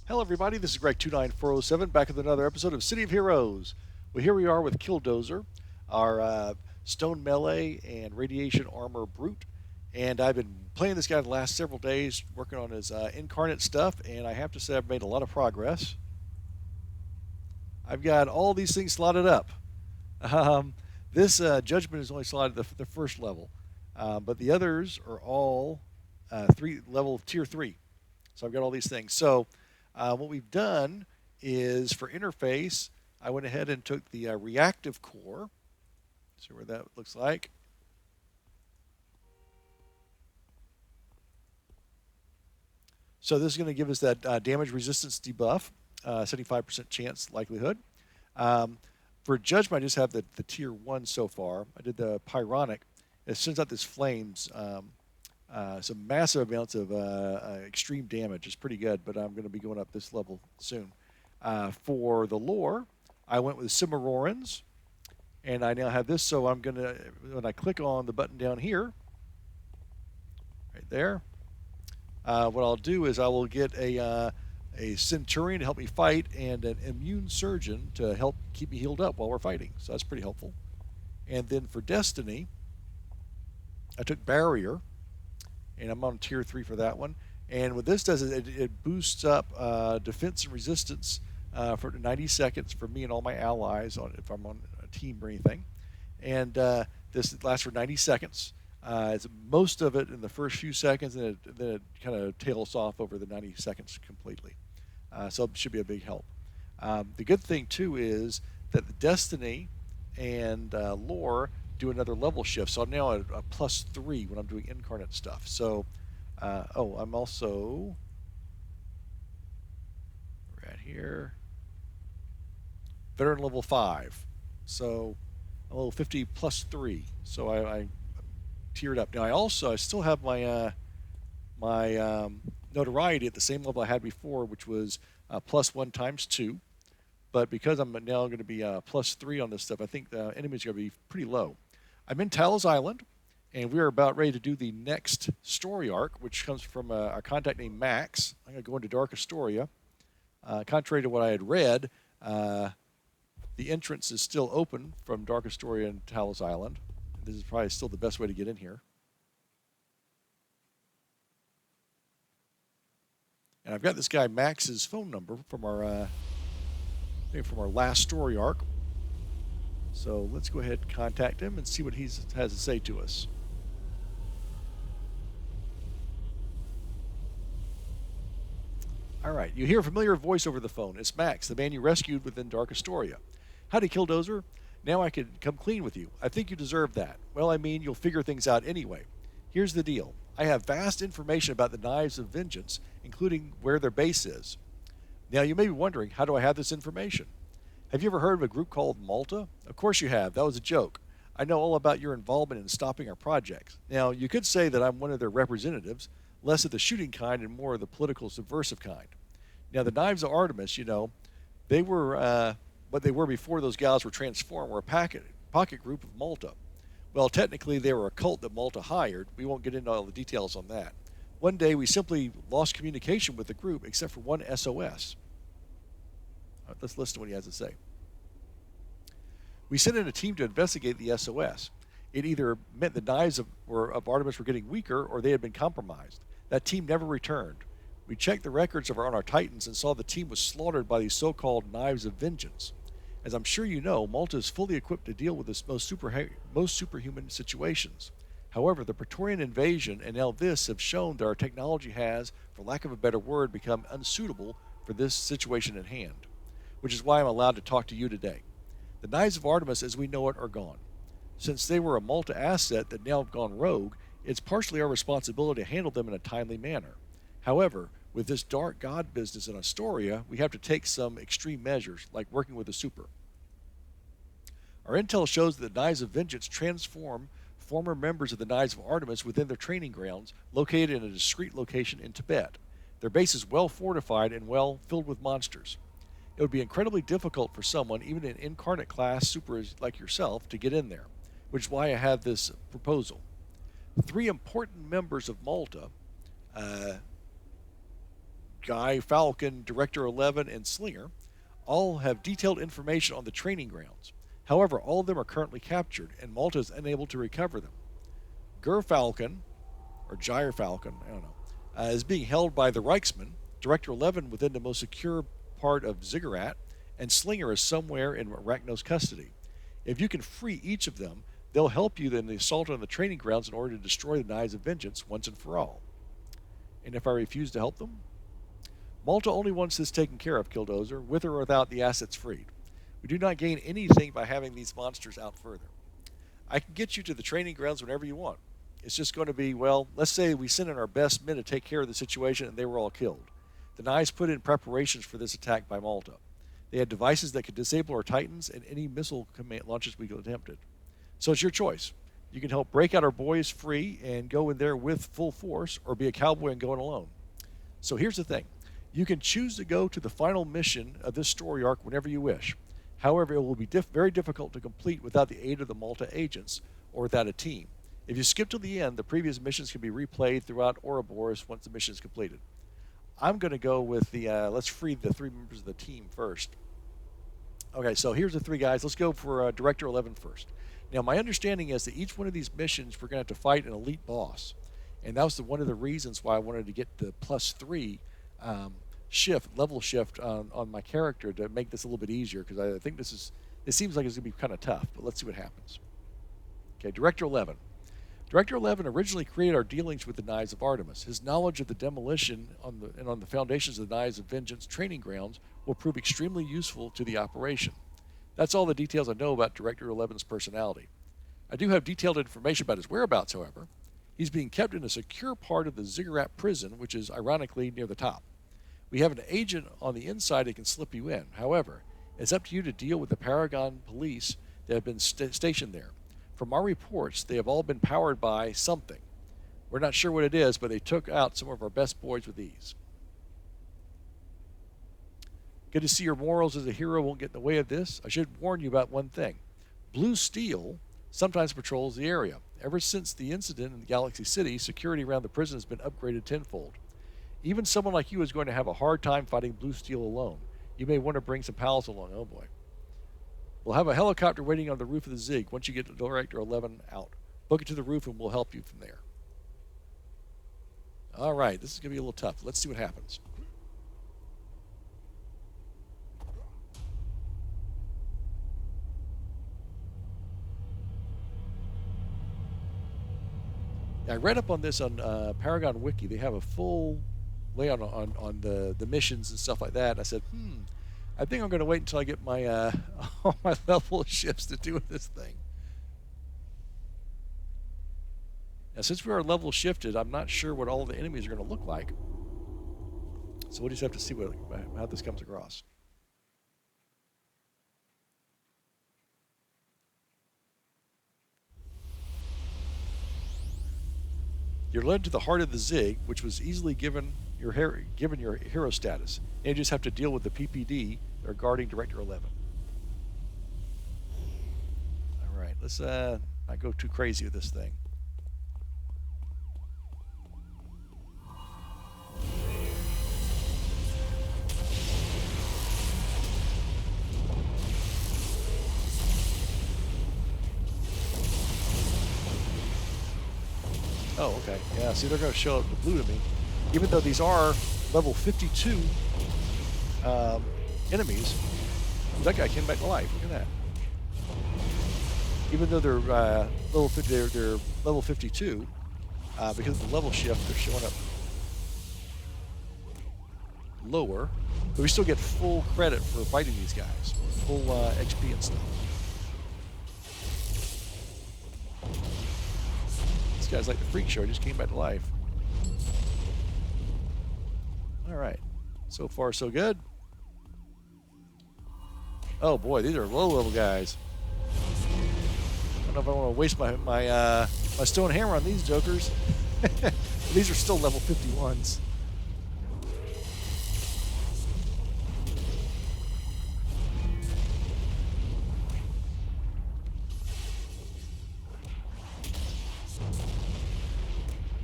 Hello, everybody. This is Greg29407 back with another episode of City of Heroes. Well, here we are with Killdozer, our stone melee and radiation armor brute. And I've been playing this guy the last several days, working on his Incarnate stuff, and I have to say I've made a lot of progress. I've got all these things slotted up. This Judgment is only slotted the first level, but the others are all level tier 3. So I've got all these things. So what we've done is for interface, I went ahead and took the reactive core. See where that looks like. So this is going to give us that damage resistance debuff, 75% chance likelihood. For Judgment, I just have the tier 1 so far. I did the Pyronic. It sends out this flames, some massive amounts of extreme damage. It's pretty good, but I'm going to be going up this level soon. For the lore, I went with Cimarrons, and I now have this, so I'm going to, when I click on the button down here, right there, what I'll do is I will get a Centurion to help me fight and an Immune Surgeon to help keep me healed up while we're fighting. So that's pretty helpful. And then for Destiny, I took Barrier, and I'm on tier 3 for that one. And what this does is it boosts up defense and resistance for 90 seconds for me and all my allies if I'm on a team or anything. And this lasts for 90 seconds. It's most of it in the first few seconds, and then it kind of tails off over the 90 seconds completely. So it should be a big help. The good thing, too, is that the Destiny and Lore do another level shift. So I'm now at a +3 when I'm doing Incarnate stuff. So, I'm also right here, Veteran level 5. So I'm level 50 +3. So I tiered up. Now I still have my notoriety at the same level I had before, which was +1 times 2. But because I'm now going to be +3 on this stuff, I think the enemies are going to be pretty low. I'm in Talos Island, and we are about ready to do the next story arc, which comes from a contact named Max. I'm going to go into Dark Astoria. Contrary to what I had read, the entrance is still open from Dark Astoria and Talos Island. This is probably still the best way to get in here. And I've got this guy Max's phone number from our last story arc. So let's go ahead and contact him and see what he has to say to us. All right, you hear a familiar voice over the phone. It's Max, the man you rescued within Dark Astoria. Howdy, Killdozer. Now I can come clean with you. I think you deserve that. Well, I mean, you'll figure things out anyway. Here's the deal. I have vast information about the Knives of Vengeance, including where their base is. Now, you may be wondering, how do I have this information? Have you ever heard of a group called Malta? Of course you have. That was a joke. I know all about your involvement in stopping our projects. Now, you could say that I'm one of their representatives, less of the shooting kind and more of the political subversive kind. Now, the Knives of Artemis, they were what they were before those gals were transformed, were a pocket group of Malta. Well, technically, they were a cult that Malta hired. We won't get into all the details on that. One day, we simply lost communication with the group, except for one SOS. Let's listen to what he has to say. We sent in a team to investigate the SOS. It either meant the Knives of Artemis were getting weaker, or they had been compromised. That team never returned. We checked the records on our Titans and saw the team was slaughtered by these so-called Knives of Vengeance. As I'm sure you know, Malta is fully equipped to deal with the most superhuman situations. However, the Praetorian invasion and now this have shown that our technology has, for lack of a better word, become unsuitable for this situation at hand, which is why I'm allowed to talk to you today. The Knives of Artemis as we know it are gone. Since they were a Malta asset that now have gone rogue, it's partially our responsibility to handle them in a timely manner. However, with this dark god business in Astoria, we have to take some extreme measures, like working with a super. Our intel shows that the Knives of Vengeance transform former members of the Knives of Artemis within their training grounds, located in a discreet location in Tibet. Their base is well fortified and well filled with monsters. It would be incredibly difficult for someone, even an Incarnate class super like yourself, to get in there, which is why I have this proposal. 3 important members of Malta Gyrfalcon, Director 11, and Slinger all have detailed information on the training grounds. However, all of them are currently captured, and Malta is unable to recover them. Gyrfalcon, or Gyrfalcon, I don't know, is being held by the Reichsman, Director 11 within the most secure part of Ziggurat, and Slinger is somewhere in Arachnos custody. If you can free each of them, they'll help you in the assault on the training grounds in order to destroy the Knives of Vengeance once and for all. And if I refuse to help them? Malta only wants this taken care of, Killdozer, with or without the assets freed. We do not gain anything by having these monsters out further. I can get you to the training grounds whenever you want. It's just going to be, well, let's say we sent in our best men to take care of the situation and they were all killed. The Knives put in preparations for this attack by Malta. They had devices that could disable our Titans and any missile command launches we attempted. So it's your choice. You can help break out our boys free and go in there with full force, or be a cowboy and go in alone. So here's the thing. You can choose to go to the final mission of this story arc whenever you wish. However, it will be very difficult to complete without the aid of the Malta agents or without a team. If you skip to the end, the previous missions can be replayed throughout Ouroboros once the mission is completed. I'm going to go with the, let's free the 3 members of the team first. Okay, so here's the 3 guys. Let's go for Director 11 first. Now, my understanding is that each one of these missions, we're going to have to fight an elite boss. And that was one of the reasons why I wanted to get the +3 level shift on my character to make this a little bit easier, because I think it seems like it's going to be kind of tough, but let's see what happens. Okay, Director 11. Director 11 originally created our dealings with the Knives of Artemis. His knowledge of the demolition on the foundations of the Knives of Vengeance training grounds will prove extremely useful to the operation. That's all the details I know about Director 11's personality. I do have detailed information about his whereabouts, however. He's being kept in a secure part of the Ziggurat prison, which is ironically near the top. We have an agent on the inside that can slip you in. However, it's up to you to deal with the Paragon police that have been stationed there. From our reports, they have all been powered by something. We're not sure what it is, but they took out some of our best boys with ease. Good to see your morals as a hero won't get in the way of this. I should warn you about one thing. Blue Steel sometimes patrols the area. Ever since the incident in Galaxy City, security around the prison has been upgraded tenfold. Even someone like you is going to have a hard time fighting Blue Steel alone. You may want to bring some pals along. Oh boy. We'll have a helicopter waiting on the roof of the Zig once you get Director 11 out. Book it to the roof and we'll help you from there. All right, this is going to be a little tough. Let's see what happens. I read up on this on Paragon Wiki. They have a full layout on the missions and stuff like that. I said, I think I'm going to wait until I get my all my level shifts to do this thing. Now, since we are level shifted, I'm not sure what all the enemies are going to look like. So we'll just have to see how this comes across. You're led to the heart of the Zig, which was easily given your hero status, and you just have to deal with the PPD that are guarding Director 11. All right, let's not go too crazy with this thing. Oh, okay. Yeah, see, they're going to show up the blue to me. Even though these are level 52 enemies, that guy came back to life. Look at that. Even though they're they're level 52, because of the level shift, they're showing up lower. But we still get full credit for fighting these guys. Full XP and stuff. These guys like the freak show, just came back to life. All right, so far so good. Oh boy, these are low-level guys. I don't know if I want to waste my stone hammer on these jokers. These are still level 51s.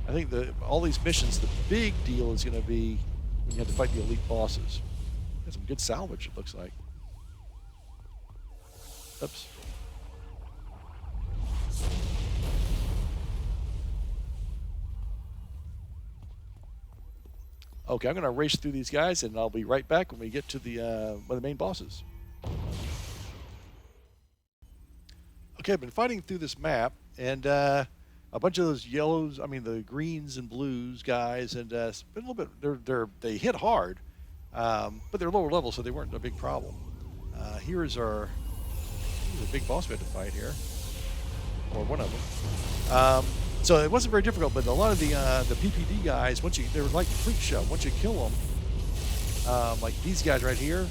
I think all these missions, the big deal is going to be when you have to fight the elite bosses. Got some good salvage, it looks like. Oops. Okay, I'm going to race through these guys, and I'll be right back when we get to the one of the main bosses. Okay, I've been fighting through this map, and a bunch of those yellows, I mean the greens and blues guys, and it's been a little bit. They hit hard, but they're lower level, so they weren't a big problem. Here's a big boss we had to fight here, or one of them. So it wasn't very difficult, but a lot of the PPD guys, they were like the freak show. Once you kill them, like these guys right here,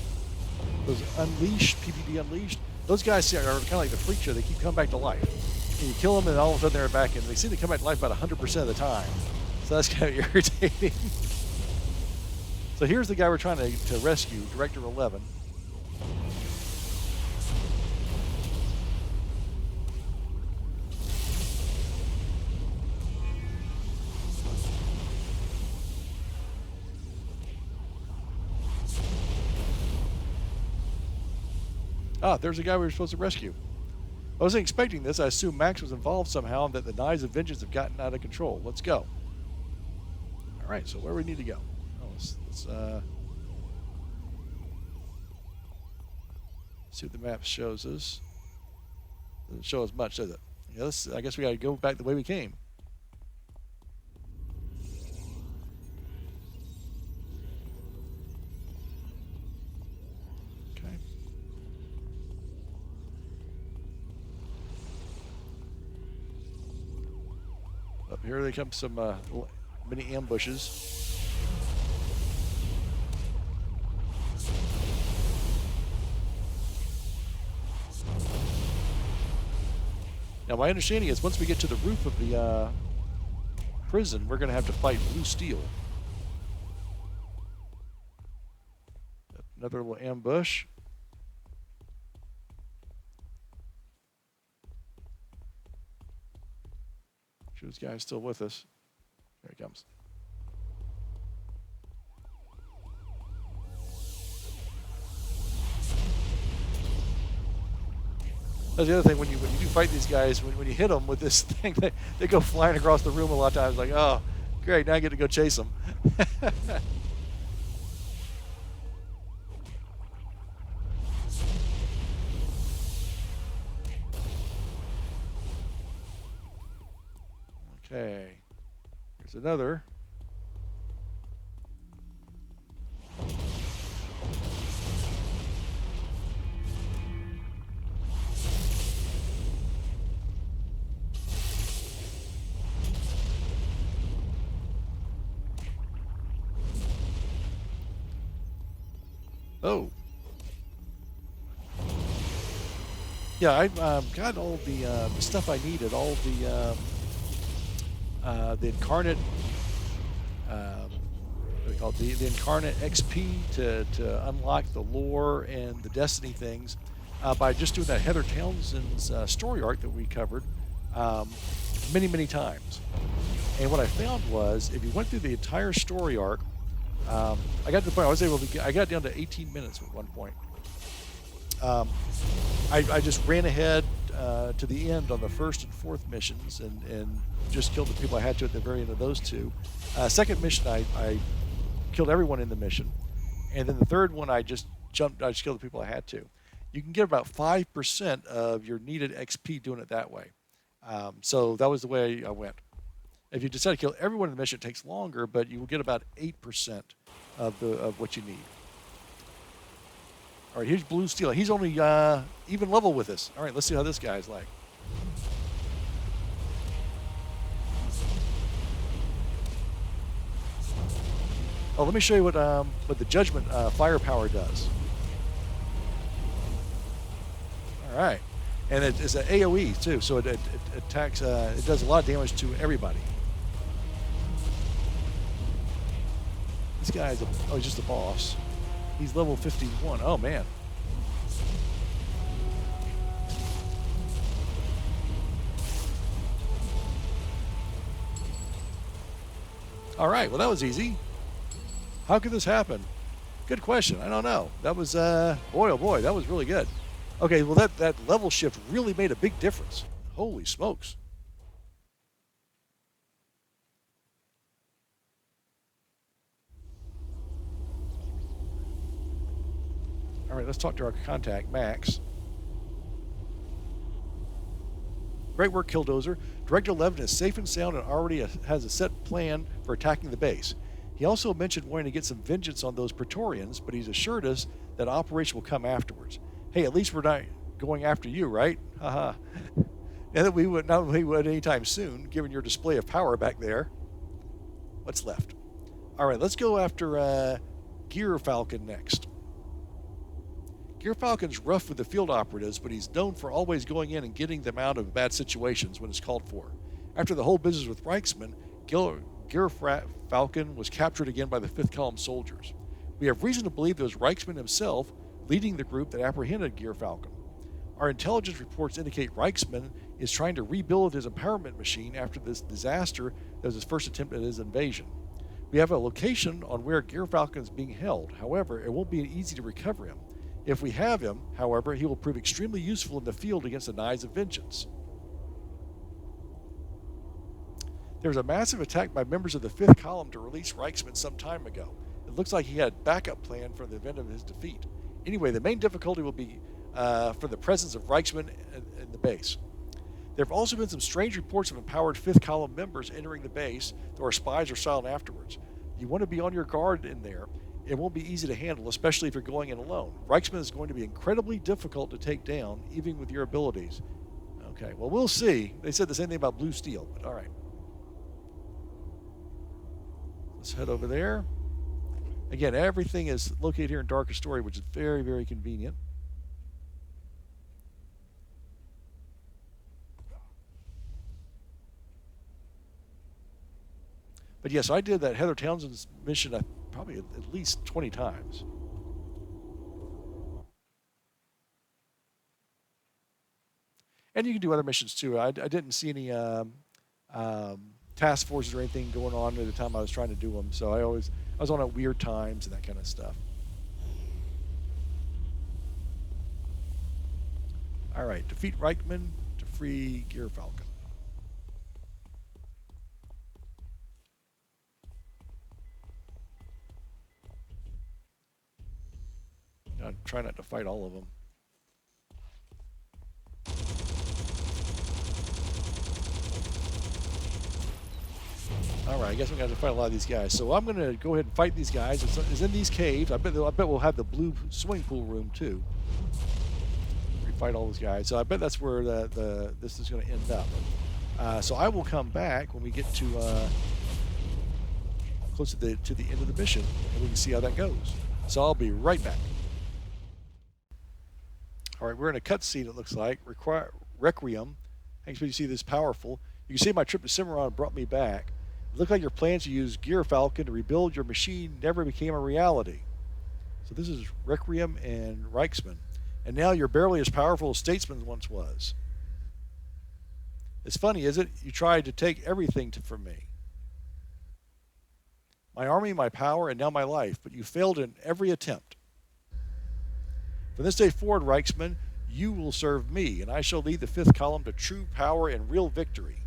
those Unleashed, PPD Unleashed, those guys are kind of like the freak show. They keep coming back to life. And you kill them, and all of a sudden they're back, and they seem to come back to life about 100% of the time. So that's kind of irritating. So here's the guy we're trying to rescue, Director 11. Ah, there's a guy we were supposed to rescue. I wasn't expecting this. I assumed Max was involved somehow and that the Knives of Vengeance have gotten out of control. Let's go. All right, so where do we need to go? Oh, let's see what the map shows us. Doesn't show us much, does it? Yeah, I guess we got to go back the way we came. Here they come, some mini ambushes. Now, my understanding is once we get to the roof of the prison, we're going to have to fight blue steel. Another little ambush. This guy's still with us. There he comes. That's the other thing, when you do fight these guys, when you hit them with this thing, they go flying across the room a lot of times. Like, oh, great, now I get to go chase them. Okay, here's another. Oh. Yeah, I got all the stuff I needed, all the Incarnate, what do they call it? The Incarnate XP to unlock the lore and the Destiny things by just doing that Heather Townsend's story arc that we covered many, many times. And what I found was, if you went through the entire story arc, I got to the point I got down to 18 minutes at one point. I just ran ahead to the end on the first and fourth missions and just killed the people I had to at the very end of those two. Second mission, I killed everyone in the mission. And then the third one, I just killed the people I had to. You can get about 5% of your needed XP doing it that way. So that was the way I went. If you decide to kill everyone in the mission, it takes longer, but you will get about 8% of what you need. All right, here's Blue Steel. He's only even level with us. All right, let's see how this guy's like. Oh, let me show you what the Judgment firepower does. All right, and it's an AOE too, so it attacks. It does a lot of damage to everybody. This guy's he's just a boss. He's level 51. Oh, man. All right. Well, that was easy. How could this happen? Good question. I don't know. That was, boy, oh boy, that was really good. Okay, well, that level shift really made a big difference. Holy smokes. All right, let's talk to our contact, Max. Great work, Killdozer. Director 11 is safe and sound and already has a set plan for attacking the base. He also mentioned wanting to get some vengeance on those Praetorians, but he's assured us that operation will come afterwards. Hey, at least we're not going after you, right? Haha. And that we would not would anytime soon, given your display of power back there. What's left? All right, let's go after Gyrfalcon next. Gyrfalcon's rough with the field operatives, but he's known for always going in and getting them out of bad situations when it's called for. After the whole business with Reichsman, Gyrfalcon was captured again by the 5th Column soldiers. We have reason to believe it was Reichsman himself leading the group that apprehended Gyrfalcon. Our intelligence reports indicate Reichsman is trying to rebuild his empowerment machine after this disaster that was his first attempt at his invasion. We have a location on where Gyrfalcon is being held. However, it won't be easy to recover him. If we have him, however, he will prove extremely useful in the field against the Knives of Vengeance. There was a massive attack by members of the 5th Column to release Reichsman some time ago. It looks like he had a backup plan for the event of his defeat. Anyway, the main difficulty will be for the presence of Reichsman in the base. There have also been some strange reports of empowered 5th Column members entering the base, though our spies are silent afterwards. You want to be on your guard in there. It won't be easy to handle, especially if you're going in alone. Reichsman is going to be incredibly difficult to take down, even with your abilities. Okay, well, we'll see. They said the same thing about Blue Steel, but all right. Let's head over there. Again, everything is located here in Dark Astoria, which is very, very convenient. But yes, I did that Heather Townsend's mission probably at least 20 times. And you can do other missions too. I didn't see any task forces or anything going on at the time I was trying to do them, so I was on at weird times and that kind of stuff. All right, defeat Reichman to free Gyrfalcon. I'm trying not to fight all of them. All right, I guess we're going to have to fight a lot of these guys. So I'm going to go ahead and fight these guys. It's in these caves. I bet we'll have the blue swimming pool room too. We fight all those guys. So I bet that's where this is going to end up. So I will come back when we get to close to the end of the mission, and we can see how that goes. So I'll be right back. All right, we're in a cutscene, it looks like. Requiem. Thanks for you see this powerful. You can see my trip to Cimarron brought me back. It looked like your plans to use Gyrfalcon to rebuild your machine never became a reality. So this is Requiem and Reichsman. And now you're barely as powerful as Statesman once was. It's funny, is it? You tried to take everything from me. My army, my power, and now my life, but you failed in every attempt. From this day forward, Reichsman, you will serve me, and I shall lead the 5th Column to true power and real victory.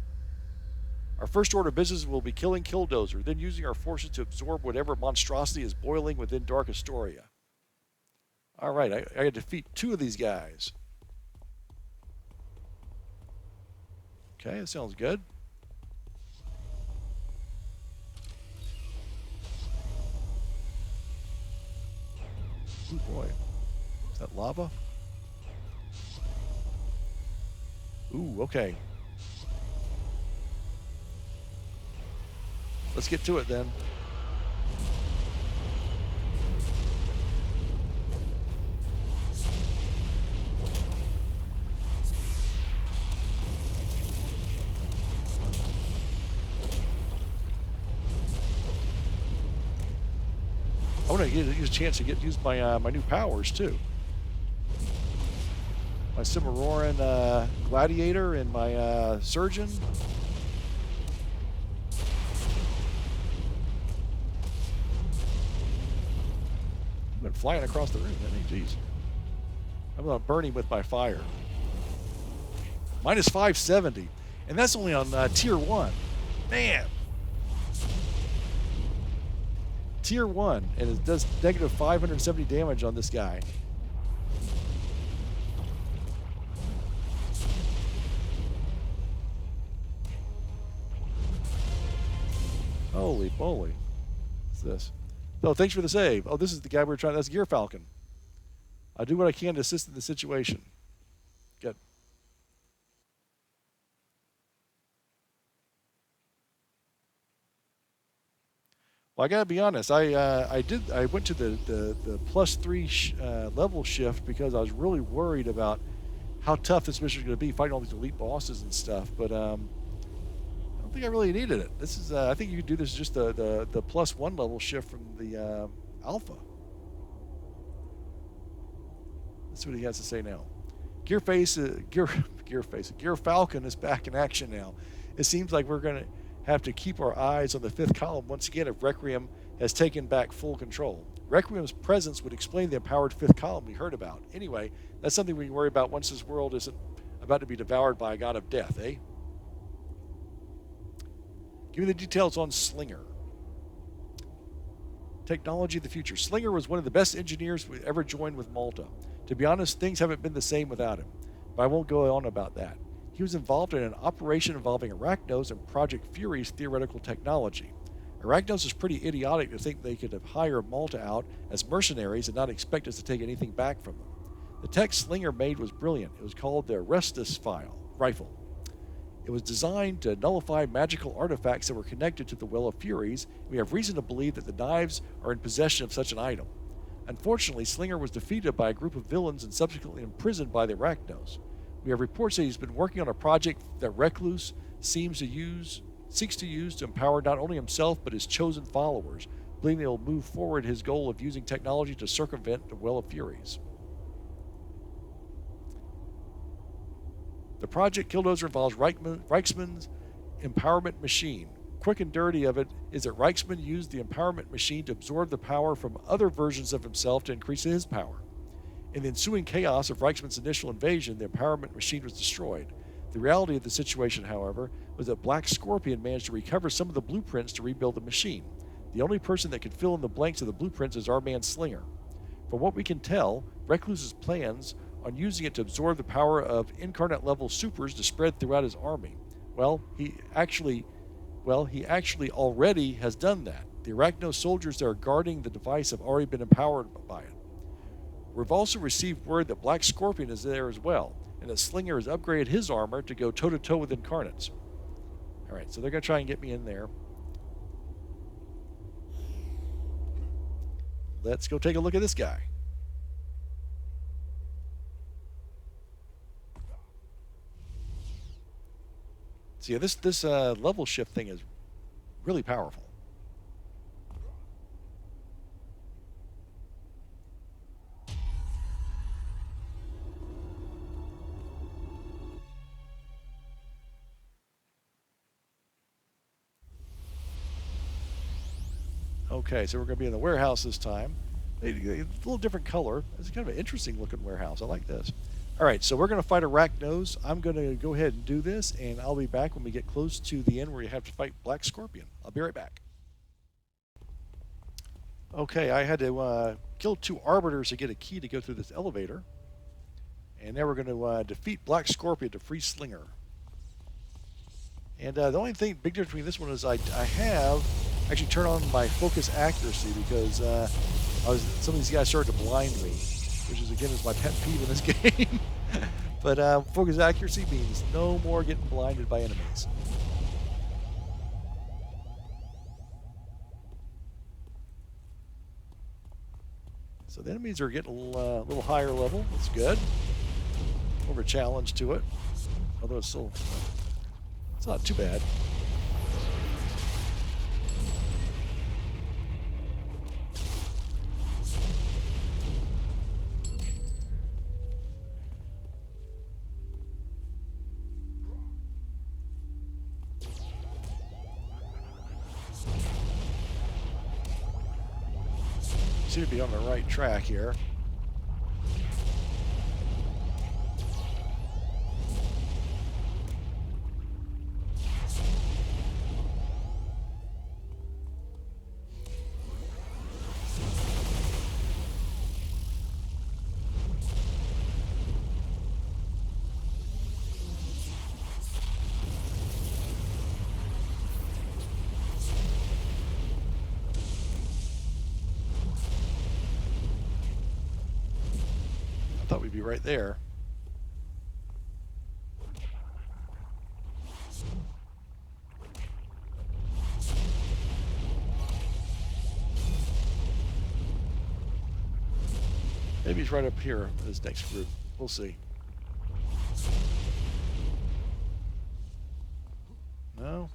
Our first order of business will be killing Killdozer, then using our forces to absorb whatever monstrosity is boiling within Dark Astoria. All right, I got to defeat 2 of these guys. Okay, that sounds good. Oh boy. Is that lava? Ooh, okay. Let's get to it then. I want to use a chance to use my my new powers too. My Cimarron Gladiator and my Surgeon. been flying across the room, hasn't he? Jeez. I'm going to burn him with my fire. Minus 570. And that's only on Tier 1. Man. Tier 1. And it does negative 570 damage on this guy. Holy moly. What's this? Oh, thanks for the save. Oh, this is the guy we were trying. That's Gyrfalcon. I'll do what I can to assist in the situation. Good. Well, I gotta be honest. I went to the +3 level shift because I was really worried about how tough this mission is going to be, fighting all these elite bosses and stuff. But I don't think I really needed it. This is I think you could do this just the +1 level shift from the alpha. Let's see what he has to say now. Gyrfalcon is back in action now. It seems like we're going to have to keep our eyes on the 5th column once again if Requiem has taken back full control. Requiem's presence would explain the empowered 5th column we heard about. Anyway, that's something we can worry about once this world isn't about to be devoured by a god of death, eh? Give me the details on Slinger. Technology of the future. Slinger was one of the best engineers we ever joined with Malta. To be honest, things haven't been the same without him, but I won't go on about that. He was involved in an operation involving Arachnos and Project Fury's theoretical technology. Arachnos is pretty idiotic to think they could have hired Malta out as mercenaries and not expect us to take anything back from them. The tech Slinger made was brilliant. It was called the Arachnos rifle. It was designed to nullify magical artifacts that were connected to the Well of Furies. We have reason to believe that the Knives are in possession of such an item. Unfortunately, Slinger was defeated by a group of villains and subsequently imprisoned by the Arachnos. We have reports that he's been working on a project that Recluse seeks to use to empower not only himself but his chosen followers, believing he'll move forward his goal of using technology to circumvent the Well of Furies. The project Killdozer involves Reichsman's empowerment machine. Quick and dirty of it is that Reichsman used the empowerment machine to absorb the power from other versions of himself to increase his power. In the ensuing chaos of Reichsman's initial invasion, the empowerment machine was destroyed. The reality of the situation, however, was that Black Scorpion managed to recover some of the blueprints to rebuild the machine. The only person that could fill in the blanks of the blueprints is our man Slinger. From what we can tell, Recluse's plans on using it to absorb the power of Incarnate-level supers to spread throughout his army. He actually already has done that. The Arachno soldiers that are guarding the device have already been empowered by it. We've also received word that Black Scorpion is there as well, and that Slinger has upgraded his armor to go toe-to-toe with Incarnates. Alright, so they're going to try and get me in there. Let's go take a look at this guy. So yeah, this level shift thing is really powerful. Okay, so we're going to be in the warehouse this time. A little different color. It's kind of an interesting looking warehouse. I like this. All right, so we're going to fight Arachnos. I'm going to go ahead and do this, and I'll be back when we get close to the end where you have to fight Black Scorpion. I'll be right back. Okay, I had to kill 2 Arbiters to get a key to go through this elevator. And now we're going to defeat Black Scorpion to free Slinger. And the only big difference between this one is I have actually turned on my focus accuracy because some of these guys started to blind me, which is again my pet peeve in this game. But focus accuracy means no more getting blinded by enemies. So the enemies are getting a little higher level. That's good. More of a challenge to it, although it's not too bad. seem to be on the right track here. I thought we'd be right there. Maybe he's right up here in this next group. We'll see. No?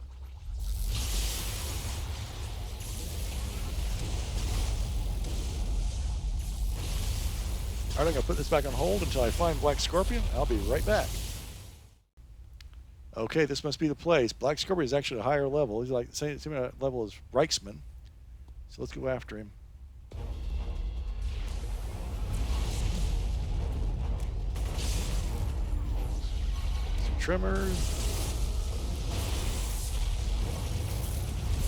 Alright, I'm going to put this back on hold until I find Black Scorpion. I'll be right back. Okay, this must be the place. Black Scorpion is actually a higher level. He's like the same level as Reichsman. So let's go after him. Some trimmers.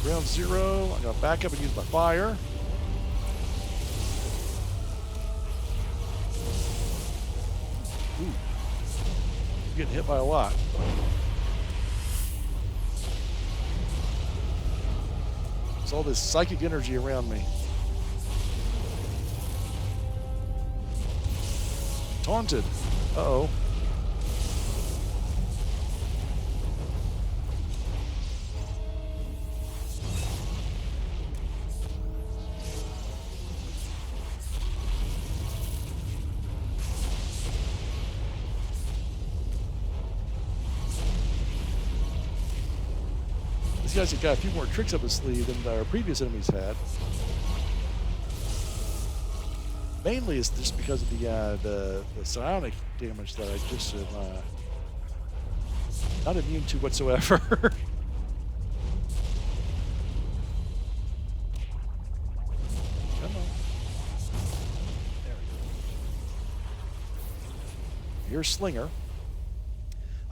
Ground zero. I'm going to back up and use my fire. Ooh. I'm getting hit by a lot. There's all this psychic energy around me. Taunted. Uh-oh. These guys have got a few more tricks up his sleeve than our previous enemies had. Mainly it's just because of the psionic damage that I just am not immune to whatsoever. Come on. There we go. Here's Slinger.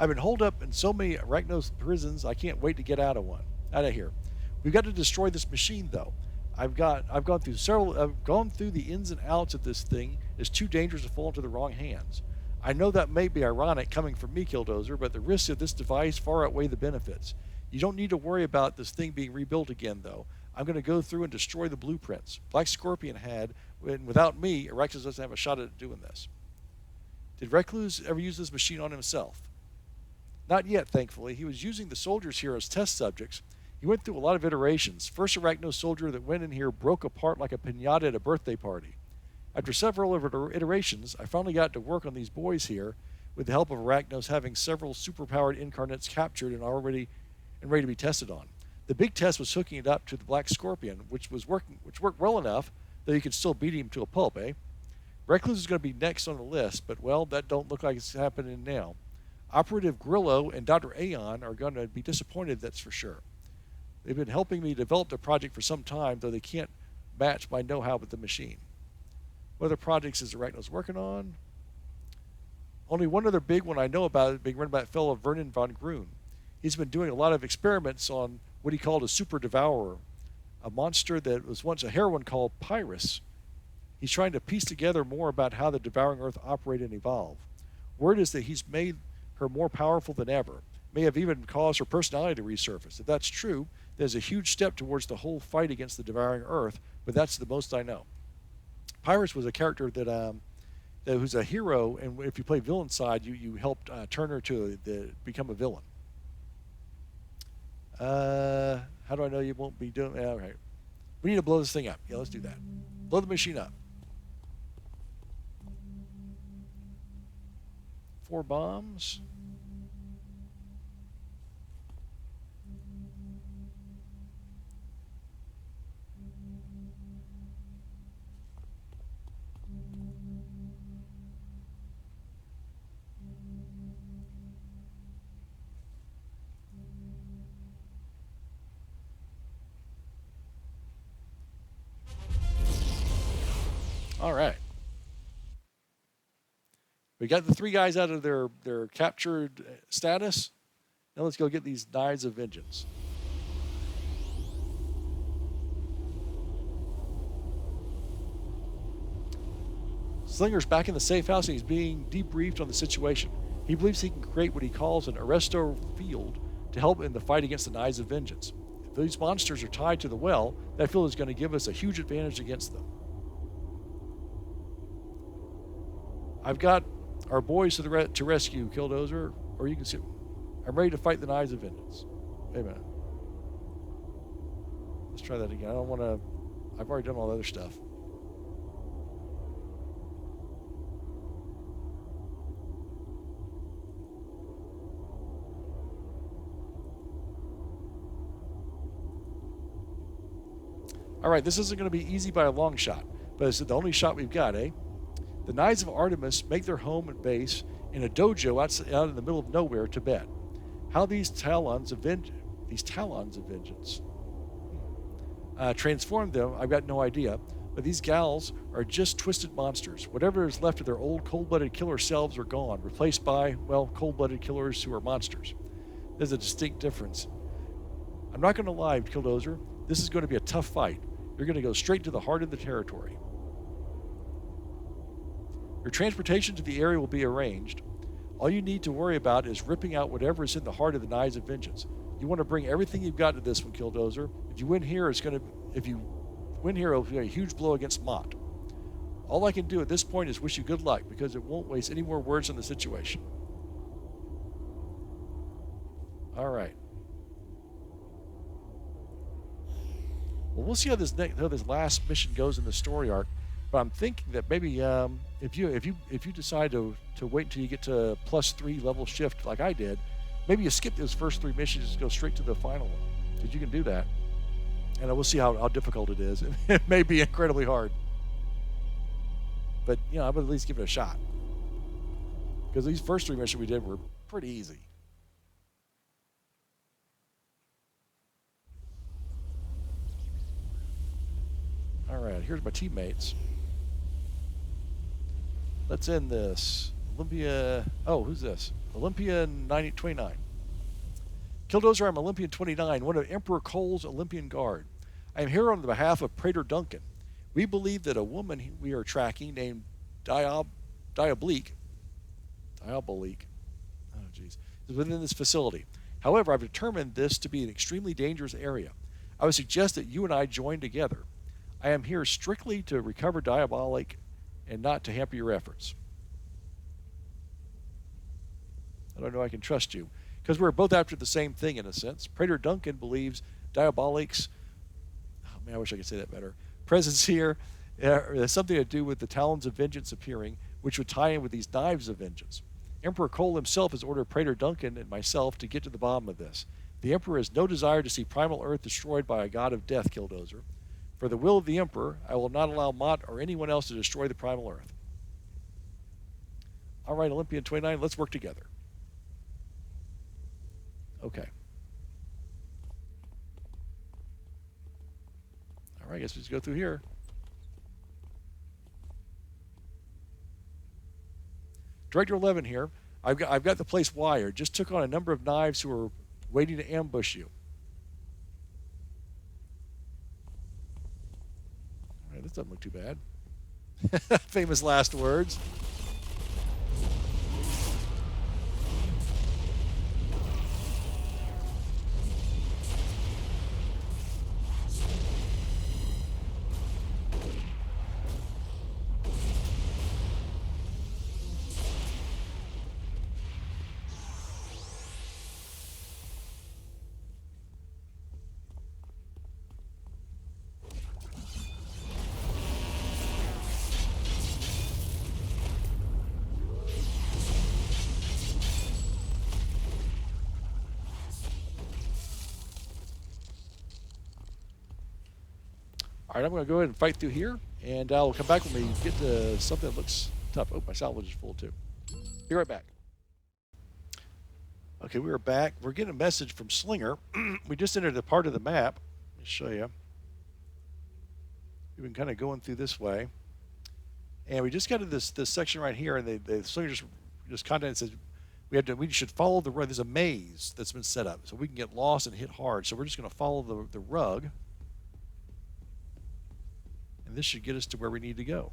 I've been holed up in so many Arachnos prisons, I can't wait to get out of here. We've got to destroy this machine, though. I've gone through the ins and outs of this thing. It's too dangerous to fall into the wrong hands. I know that may be ironic coming from me, Killdozer, but the risks of this device far outweigh the benefits. You don't need to worry about this thing being rebuilt again, though. I'm going to go through and destroy the blueprints. Black Scorpion had, and without me, Arachnos doesn't have a shot at doing this. Did Recluse ever use this machine on himself? Not yet, thankfully. He was using the soldiers here as test subjects. He went through a lot of iterations. First Arachno soldier that went in here broke apart like a piñata at a birthday party. After several iterations, I finally got to work on these boys here with the help of Arachnos having several superpowered incarnates captured and ready to be tested on. The big test was hooking it up to the Black Scorpion, which worked well enough that you could still beat him to a pulp, eh? Recluse is going to be next on the list, but well, that don't look like it's happening now. Operative Grillo and Dr. Aeon are going to be disappointed, that's for sure. They've been helping me develop the project for some time, though they can't match my know-how with the machine. What other projects is Arachnos working on? Only one other big one I know about is being run by that fellow Vernon von Grun. He's been doing a lot of experiments on what he called a super devourer, a monster that was once a heroine called Pyrrhus. He's trying to piece together more about how the devouring earth operated and evolved. Word is that he's made her more powerful than ever, may have even caused her personality to resurface. If that's true, there's a huge step towards the whole fight against the devouring earth, but that's the most I know. Pyrrhus was a character that who's a hero, and if you play villain side, you helped turn her to become a villain. How do I know you won't be doing? Okay, we need to blow this thing up. Yeah, let's do that. Blow the machine up. 4 bombs. All right. We got the 3 guys out of their captured status. Now let's go get these Knives of Vengeance. Slinger's back in the safe house and he's being debriefed on the situation. He believes he can create what he calls an arresto field to help in the fight against the Knives of Vengeance. If these monsters are tied to the well, that field is going to give us a huge advantage against them. I've got our boys to rescue, Killdozer, or you can see. I'm ready to fight the Knives of Vengeance. Wait a minute. Let's try that again. I don't want to. I've already done all the other stuff. All right, this isn't going to be easy by a long shot, but it's the only shot we've got, eh? The Knives of Artemis make their home and base in a dojo out in the middle of nowhere, Tibet. How these Talons of Vengeance transformed them, I've got no idea, but these gals are just twisted monsters. Whatever is left of their old cold-blooded killer selves are gone, replaced by, well, cold-blooded killers who are monsters. There's a distinct difference. I'm not going to lie, Killdozer, this is going to be a tough fight. You're going to go straight to the heart of the territory. Your transportation to the area will be arranged. All you need to worry about is ripping out whatever is in the heart of the Knives of Vengeance. You want to bring everything you've got to this one, Killdozer. If you win here, it'll be a huge blow against Mott. All I can do at this point is wish you good luck, because it won't waste any more words on the situation. All right. Well, we'll see how this last mission goes in the story arc. But I'm thinking that maybe if you decide to wait until you get to +3 level shift like I did, maybe you skip those first 3 missions and go straight to the final one, because you can do that. And we'll see how difficult it is. It may be incredibly hard, but I would at least give it a shot, because these first 3 missions we did were pretty easy. All right, here's my teammates. Let's end this. Olympia. Oh, who's this? Olympia 29. Killdozer, I'm Olympian 29, one of Emperor Cole's Olympian Guard. I am here on behalf of Praetor Duncan. We believe that a woman we are tracking named Diabolique, oh geez, is within this facility. However, I've determined this to be an extremely dangerous area. I would suggest that you and I join together. I am here strictly to recover Diabolique and not to hamper your efforts. I don't know I can trust you, because we're both after the same thing in a sense. Praetor Duncan believes Diabolique's, oh man, I wish I could say that better, presence here has something to do with the Talons of Vengeance appearing, which would tie in with these Knives of Vengeance. Emperor Cole himself has ordered Praetor Duncan and myself to get to the bottom of this. The Emperor has no desire to see primal Earth destroyed by a god of death, Killdozer. For the will of the Emperor, I will not allow Mott or anyone else to destroy the primal Earth. All right, Olympian 29, let's work together. Okay. All right, I guess we just go through here. Director 11 here. I've got the place wired. Just took on a number of knives who are waiting to ambush you. All right, this doesn't look too bad. Famous last words. All right, I'm going to go ahead and fight through here, and I'll come back when we get to something that looks tough. Oh, my salvage is full, too. Be right back. Okay, we are back. We're getting a message from Slinger. We just entered a part of the map. Let me show you. We've been kind of going through this way. And we just got to this section right here, and the Slinger just content says we should follow the rug. There's a maze that's been set up, so we can get lost and hit hard. So we're just going to follow the rug, and this should get us to where we need to go.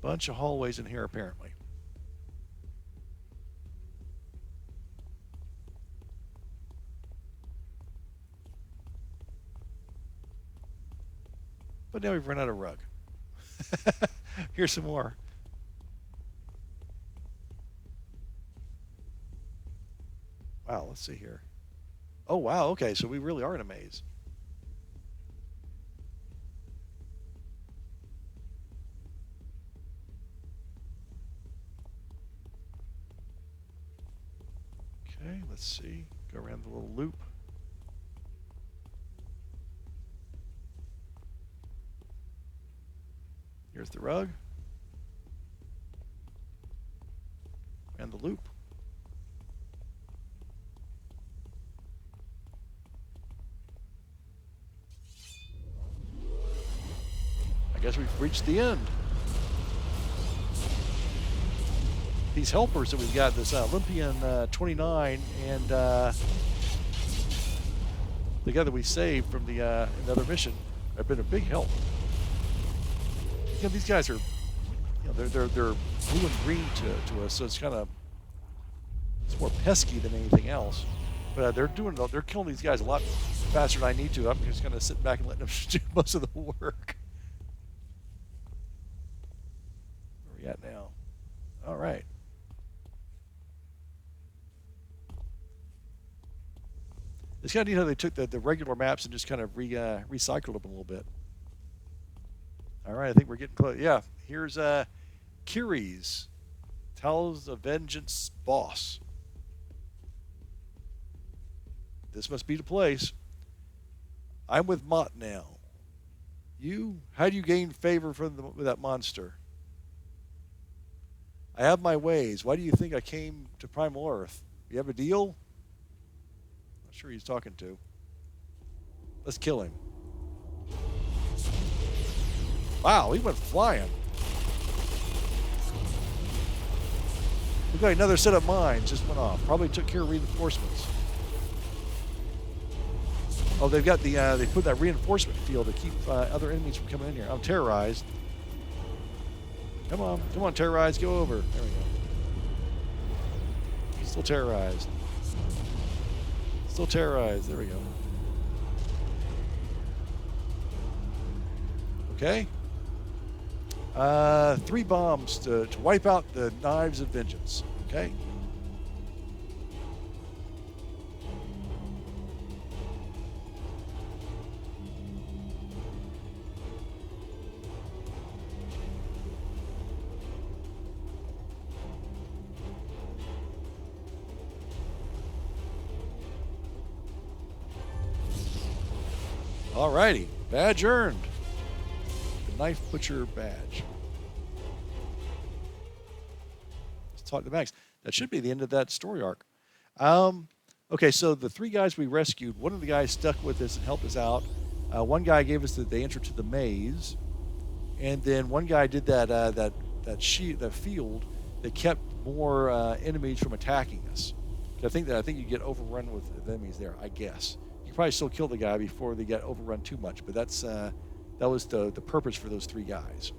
Bunch of hallways in here, apparently. But now we've run out of rug. Here's some more. Wow, let's see here. Oh, wow, okay, so we really are in a maze. Okay, let's see. Go around the little loop. Here's the rug. And the loop. I guess we've reached the end. These helpers that we've got, this Olympian 29 and the guy that we saved from the another mission, have been a big help. You know, these guys are, you know, they're blue and green to us, so it's more pesky than anything else. But they're killing these guys a lot faster than I need to. I'm just gonna sit back and let them do most of the work. Where are we at now? All right. It's kind of neat how they took the regular maps and just kind of recycled them a little bit. All right, I think we're getting close. Yeah, here's Kiri's Talons of Vengeance boss. This must be the place. I'm with Mott now. You? How do you gain favor from with that monster? I have my ways. Why do you think I came to Primal Earth? You have a deal? Not sure who he's talking to. Let's kill him. Wow, he went flying. Look like another set of mines just went off. Probably took care of reinforcements. Oh, they've got they put that reinforcement field to keep other enemies from coming in here. I'm terrorized. Come on, terrorized, go over. There we go. He's still terrorized. Still terrorized. There we go. Okay. 3 bombs to wipe out the Knives of Vengeance. Okay. Alrighty, badge earned. The Knife Butcher badge. Let's talk to Max. That should be the end of that story arc. Okay, so the 3 guys we rescued, one of the guys stuck with us and helped us out. One guy gave us the entry to the maze, and then one guy did that field that kept more enemies from attacking us. I think you get overrun with enemies there. I guess. Probably still kill the guy before they get overrun too much, but that was the purpose for those 3 guys.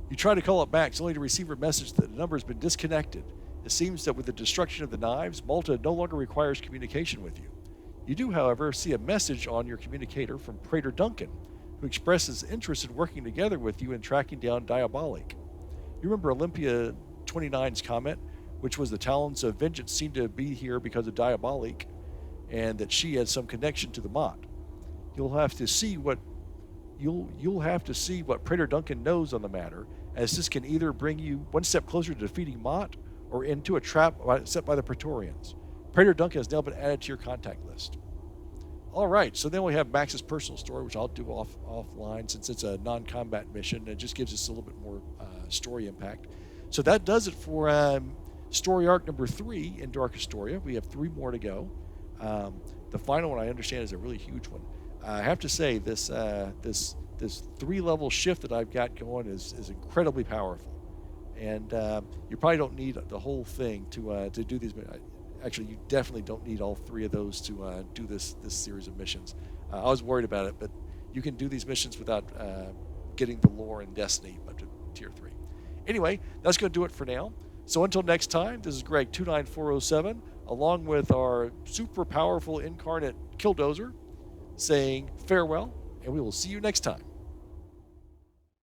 You try to call up Max only to receive a message that the number has been disconnected. It seems that with the destruction of the knives, Malta no longer requires communication with you. You do, however, see a message on your communicator from Praetor Duncan, who expresses interest in working together with you in tracking down Diabolic. You remember Olympia 29's comment, which was the Talons of Vengeance seemed to be here because of Diabolic, and that she had some connection to the Mott. You'll have to see what Praetor Duncan knows on the matter, as this can either bring you one step closer to defeating Mott or into a trap set by the Praetorians. Praetor Duncan has now been added to your contact list. All right, so then we have Max's personal story, which I'll do offline since it's a non-combat mission. It just gives us a little bit more story impact. So that does it for story arc number 3 in Dark Astoria. We have 3 more to go. The final one I understand is a really huge one. I have to say this 3-level shift that I've got going is incredibly powerful, and you probably don't need the whole thing to do these. Actually, you definitely don't need all 3 of those to do this series of missions. I was worried about it, but you can do these missions without getting the lore and destiny up to tier 3. Anyway, that's going to do it for now. So until next time, this is Greg 29407, along with our super powerful incarnate Killdozer, saying farewell, and we will see you next time.